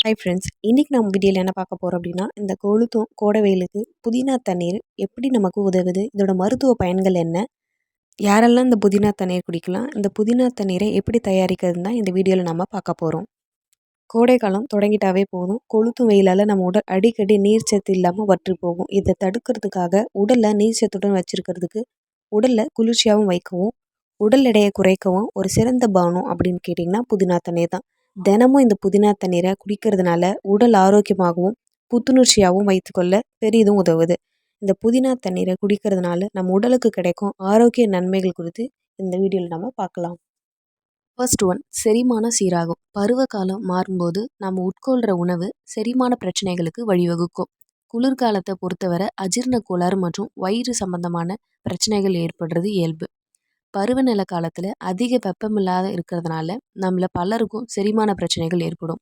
Hi friends, இன்றைக்கி நம்ம வீடியோவில் என்ன பார்க்க போகிறோம் அப்படின்னா, இந்த கொளுத்தும் கோடை வெயிலுக்கு புதினா தண்ணீர் எப்படி நமக்கு உதவுது, இதோட மருத்துவ பயன்கள் என்ன, யாரெல்லாம் இந்த புதினா தண்ணீர் குடிக்கலாம், இந்த புதினா தண்ணீரை எப்படி தயாரிக்கிறதுன்னு தான் இந்த வீடியோவில் நம்ம பார்க்க போகிறோம். கோடை காலம் தொடங்கிட்டாவே போதும், கொளுத்தும் வெயிலால் நம்ம உடல் அடிக்கடி நீர்ச்சத்து இல்லாமல் வற்றி போகும். இதை தடுக்கிறதுக்காக உடலில் நீர்ச்சத்துடன் வச்சுருக்கிறதுக்கு, உடலில் குளிர்ச்சியாகவும் வைக்கவும், உடல் எடையை குறைக்கவும் ஒரு சிறந்த பானம் அப்படின்னு கேட்டிங்கன்னா புதினா தண்ணீர் தான். தினமும் இந்த புதினா தண்ணீரை குடிக்கிறதுனால உடல் ஆரோக்கியமாகவும் புத்துணர்ச்சியாகவும் வைத்துக்கொள்ள பெரிதும் உதவுது. இந்த புதினா தண்ணீரை குடிக்கிறதுனால நம்ம உடலுக்கு கிடைக்கும் ஆரோக்கிய நன்மைகள் குறித்து இந்த வீடியோவில் நம்ம பார்க்கலாம். ஃபர்ஸ்ட் ஒன், செரிமானம் சீராகும். பருவ காலம் மாறும்போது நம்ம உட்கொள்கிற உணவு செரிமான பிரச்சனைகளுக்கு வழிவகுக்கும். குளிர்காலத்தை பொறுத்தவரை அஜீரண கோளாறு மற்றும் வயிறு சம்பந்தமான பிரச்சனைகள் ஏற்படுறது இயல்பு. பருவநிலை காலத்தில் அதிக வெப்பமில்லாத இருக்கிறதுனால நம்மள பலருக்கும் செரிமான பிரச்சனைகள் ஏற்படும்.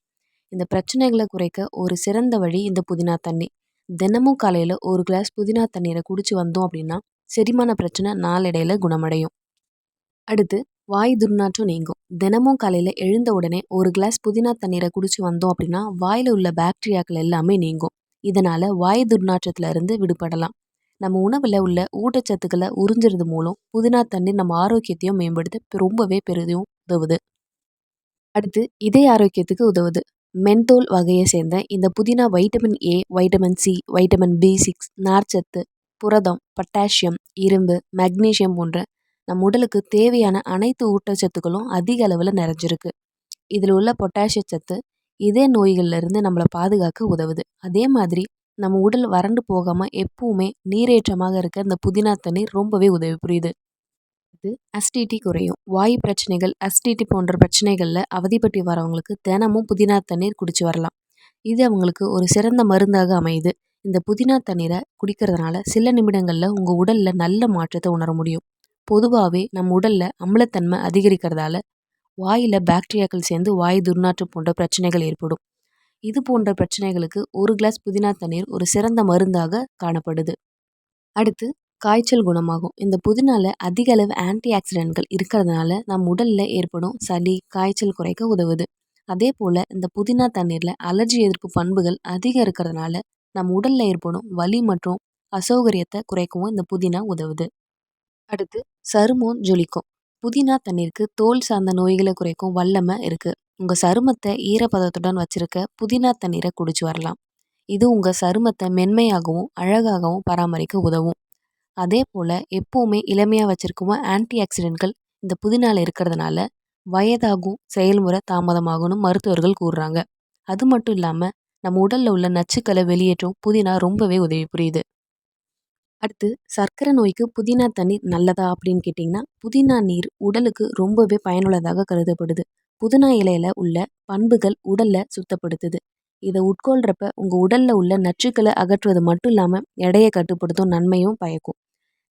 இந்த பிரச்சனைகளை குறைக்க ஒரு சிறந்த வழி இந்த புதினா தண்ணி. தினமும் காலையில் ஒரு கிளாஸ் புதினா தண்ணீரை குடிச்சு வந்தோம் அப்படின்னா செரிமான பிரச்சனை நாளடைவில் குணமடையும். அடுத்து, வாய் துர்நாற்றம் நீங்கும். தினமும் காலையில் எழுந்த உடனே ஒரு கிளாஸ் புதினா தண்ணீரை குடிச்சு வந்தோம் அப்படின்னா வாயில் உள்ள பாக்டீரியாக்கள் எல்லாமே நீங்கும். இதனால் வாய் துர்நாற்றத்துல இருந்து விடுபடலாம். நம்ம உணவில் உள்ள ஊட்டச்சத்துக்களை உறிஞ்சுறது மூலம் புதினா தண்ணீர் நம்ம ஆரோக்கியத்தையும் மேம்படுத்த ரொம்பவே பெரிதும் உதவுது. அடுத்து, இதய ஆரோக்கியத்துக்கு உதவுது. மென்தோல் வகையை சேர்ந்த இந்த புதினா vitamin A, vitamin C, vitamin பி6, நார்ச்சத்து, புரதம், பொட்டாசியம், இரும்பு, மெக்னீசியம் போன்ற நம் உடலுக்கு தேவையான அனைத்து ஊட்டச்சத்துக்களும் அதிக அளவில் நிறைஞ்சிருக்கு. இதில் உள்ள பொட்டாசிய சத்து இதய நோய்கள்ல இருந்து நம்மளை பாதுகாக்க உதவுது. அதே மாதிரி நம்ம உடல் வறண்டு போகாமல் எப்பவுமே நீரேற்றமாக இருக்க இந்த புதினா தண்ணீர் ரொம்பவே உதவி புரியுது. இது அசிடிட்டி குறையும். வாயு பிரச்சனைகள், அசிடிட்டி போன்ற பிரச்சனைகளில் அவதிப்பட்டு வரவங்களுக்கு தினமும் புதினா தண்ணீர் குடிச்சு வரலாம். இது அவங்களுக்கு ஒரு சிறந்த மருந்தாக அமையுது. இந்த புதினா தண்ணீரை குடிக்கிறதுனால சில நிமிடங்களில் உங்கள் உடலில் நல்ல மாற்றத்தை உணர முடியும். பொதுவாகவே நம்ம உடலில் அமிலத்தன்மை அதிகரிக்கிறதால வாயில் பாக்டீரியாக்கள் சேர்ந்து வாய் துர்நாற்றம் போன்ற பிரச்சனைகள் ஏற்படும். இது போன்ற பிரச்சனைகளுக்கு ஒரு கிளாஸ் புதினா தண்ணீர் ஒரு சிறந்த மருந்தாக காணப்படுது. அடுத்து, காய்ச்சல் குணமாகும். இந்த புதினால அதிக அளவு ஆன்டி ஆக்சிடென்ட்கள் இருக்கிறதுனால நம் உடலில் ஏற்படும் சளி, காய்ச்சல் குறைக்க உதவுது. அதே போல் இந்த புதினா தண்ணீரில் அலர்ஜி எதிர்ப்பு பண்புகள் அதிகம் இருக்கிறதுனால நம் உடலில் ஏற்படும் வலி மற்றும் அசௌகரியத்தை குறைக்கவும் இந்த புதினா உதவுது. அடுத்து, சருமம் ஜொலிக்கும். புதினா தண்ணீருக்கு தோல் சார்ந்த நோய்களை குறைக்கும் வல்லமை இருக்குது. உங்கள் சருமத்தை ஈரப்பதத்துடன் வச்சிருக்க புதினா தண்ணீரை குடிச்சு வரலாம். இது உங்கள் சருமத்தை மென்மையாகவும் அழகாகவும் பராமரிக்க உதவும். அதே போல் எப்போவுமே இளமையாக வச்சிருக்கவும் ஆன்டி ஆக்சிடென்ட்கள் இந்த புதினால இருக்கிறதுனால வயதாகும் செயல்முறை தாமதமாகும்னு மருத்துவர்கள் கூறுறாங்க. அது மட்டும் இல்லாமல் நம்ம உடலில் உள்ள நச்சுக்களை வெளியேற்றும் புதினா ரொம்பவே உதவி புரியுது. அடுத்து, சர்க்கரை நோய்க்கு புதினா தண்ணீர் நல்லதா அப்படின்னு கேட்டிங்கன்னா, புதினா நீர் உடலுக்கு ரொம்பவே பயனுள்ளதாக கருதப்படுது. புதினா இலையில உள்ள பண்புகள் உடலை சுத்தப்படுத்துது. இதை உட்கொள்கிறப்ப உங்கள் உடலில் உள்ள நச்சுக்களை அகற்றுவது மட்டும் இல்லாமல் எடையை கட்டுப்படுத்தும் நன்மையும் பயக்கும்.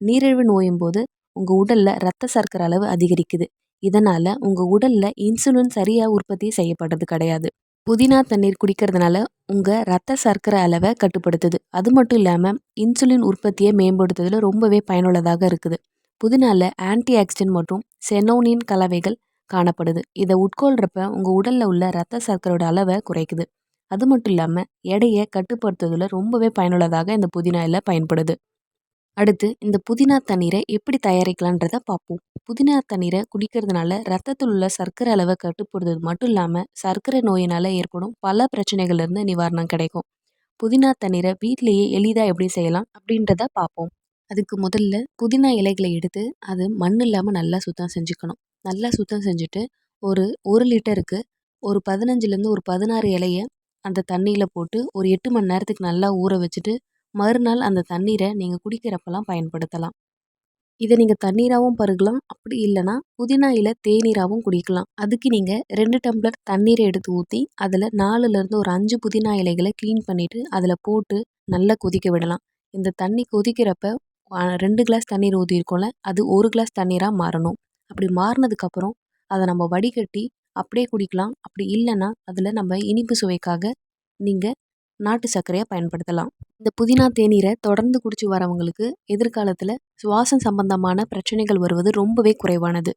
நீரிழிவு நோயும் போது உங்கள் உடலில் இரத்த சர்க்கரை அளவு அதிகரிக்குது. இதனால் உங்கள் உடலில் இன்சுலின் சரியாக உற்பத்தி செய்யப்படுறது கிடையாது. புதினா தண்ணீர் குடிக்கிறதுனால உங்கள் இரத்த சர்க்கரை அளவை கட்டுப்படுத்துது. அது மட்டும் இல்லாமல் இன்சுலின் உற்பத்தியை மேம்படுத்துறதுல ரொம்பவே பயனுள்ளதாக இருக்குது. புதினால ஆன்டி ஆக்சிடென்ட் மற்றும் செனோனின் கலவைகள் காணப்படுது. இதை உட்கொள்கிறப்ப உங்கள் உடலில் உள்ள இரத்த சர்க்கரையோட அளவை குறைக்குது. அது மட்டும் இல்லாமல் எடையை கட்டுப்படுத்துறதுல ரொம்பவே பயனுள்ளதாக இந்த புதினா இலை பயன்படுது. அடுத்து, இந்த புதினா தண்ணீரை எப்படி தயாரிக்கலான்றதை பார்ப்போம். புதினா தண்ணீரை குடிக்கிறதுனால ரத்தத்தில் உள்ள சர்க்கரை அளவை கட்டுப்படுத்துறது மட்டும் இல்லாமல் சர்க்கரை நோயினால் ஏற்படும் பல பிரச்சனைகள்லேருந்து நிவாரணம் கிடைக்கும். புதினா தண்ணீரை வீட்டிலேயே எளிதாக எப்படி செய்யலாம் அப்படின்றத பார்ப்போம். அதுக்கு முதல்ல புதினா இலைகளை எடுத்து அது மண் இல்லாமல் நல்லா சுத்தம் செஞ்சுக்கணும். நல்லா சுத்தம் செஞ்சுட்டு ஒரு 1 லிட்டருக்கு ஒரு 15லேருந்து ஒரு 16 இலையை அந்த தண்ணியில் போட்டு ஒரு 8 மணி நேரத்துக்கு நல்லா ஊற வச்சுட்டு மறுநாள் அந்த தண்ணீரை நீங்கள் குடிக்கிறப்பெல்லாம் பயன்படுத்தலாம். இதை நீங்கள் தண்ணீராகவும் பருகலாம். அப்படி இல்லைன்னா புதினா இலை தேநீராகவும் குடிக்கலாம். அதுக்கு நீங்கள் 2 டம்ளர் தண்ணீரை எடுத்து ஊற்றி அதில் 4லேருந்து ஒரு 5 புதினா இலைகளை க்ளீன் பண்ணிவிட்டு அதில் போட்டு நல்லா கொதிக்க விடலாம். இந்த தண்ணி கொதிக்கிறப்ப 2 கிளாஸ் தண்ணீர் ஊற்றிருக்கோம்ல, அது 1 கிளாஸ் தண்ணீராக மாறணும். அப்படி மாறினதுக்கப்புறம் அதை நம்ம வடிகட்டி அப்படியே குடிக்கலாம். அப்படி இல்லைன்னா அதில் நம்ம இனிப்பு சுவைக்காக நீங்கள் நாட்டு சர்க்கரையை பயன்படுத்தலாம். இந்த புதினா தேநீரை தொடர்ந்து குடிச்சு வரவங்களுக்கு எதிர்காலத்தில் சுவாசம் சம்பந்தமான பிரச்சனைகள் வருவது ரொம்பவே குறைவானது.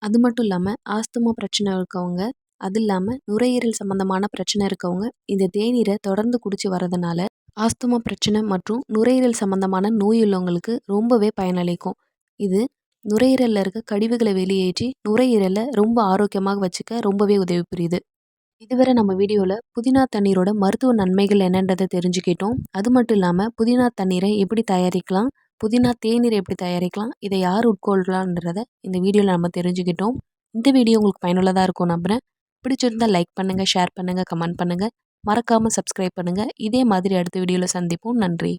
அது மட்டும் இல்லாமல் ஆஸ்துமா பிரச்சனை இருக்கவங்க அது இல்லாமல் நுரையீரல் சம்மந்தமான பிரச்சனை இருக்கவங்க இந்த தேநீரை தொடர்ந்து குடிச்சு வரதுனால ஆஸ்துமா பிரச்சனை மற்றும் நுரையீரல் சம்மந்தமான நோய் உள்ளவங்களுக்கு ரொம்பவே பயனளிக்கும். இது நுரையீரலில் இருக்க கழிவுகளை வெளியேற்றி நுரையீரலை ரொம்ப ஆரோக்கியமாக வச்சுக்க ரொம்பவே உதவி புரியுது. இதுவரை நம்ம வீடியோவில் புதினா தண்ணீரோட மருத்துவ நன்மைகள் என்னன்றதை தெரிஞ்சுக்கிட்டோம். அது மட்டும் இல்லாமல் புதினா தண்ணீரை எப்படி தயாரிக்கலாம், புதினா தேநீரை எப்படி தயாரிக்கலாம், இதை யார் உட்கொள்ளலான்றதை இந்த வீடியோவில் நம்ம தெரிஞ்சுக்கிட்டோம். இந்த வீடியோ உங்களுக்கு பயனுள்ளதாக இருக்கும் நம்புறேன். பிடிச்சிருந்தால் லைக் பண்ணுங்கள், ஷேர் பண்ணுங்கள், கமெண்ட் பண்ணுங்கள். மறக்காமல் சப்ஸ்கிரைப் பண்ணுங்கள். இதே மாதிரி அடுத்த வீடியோவில் சந்திப்போம். நன்றி.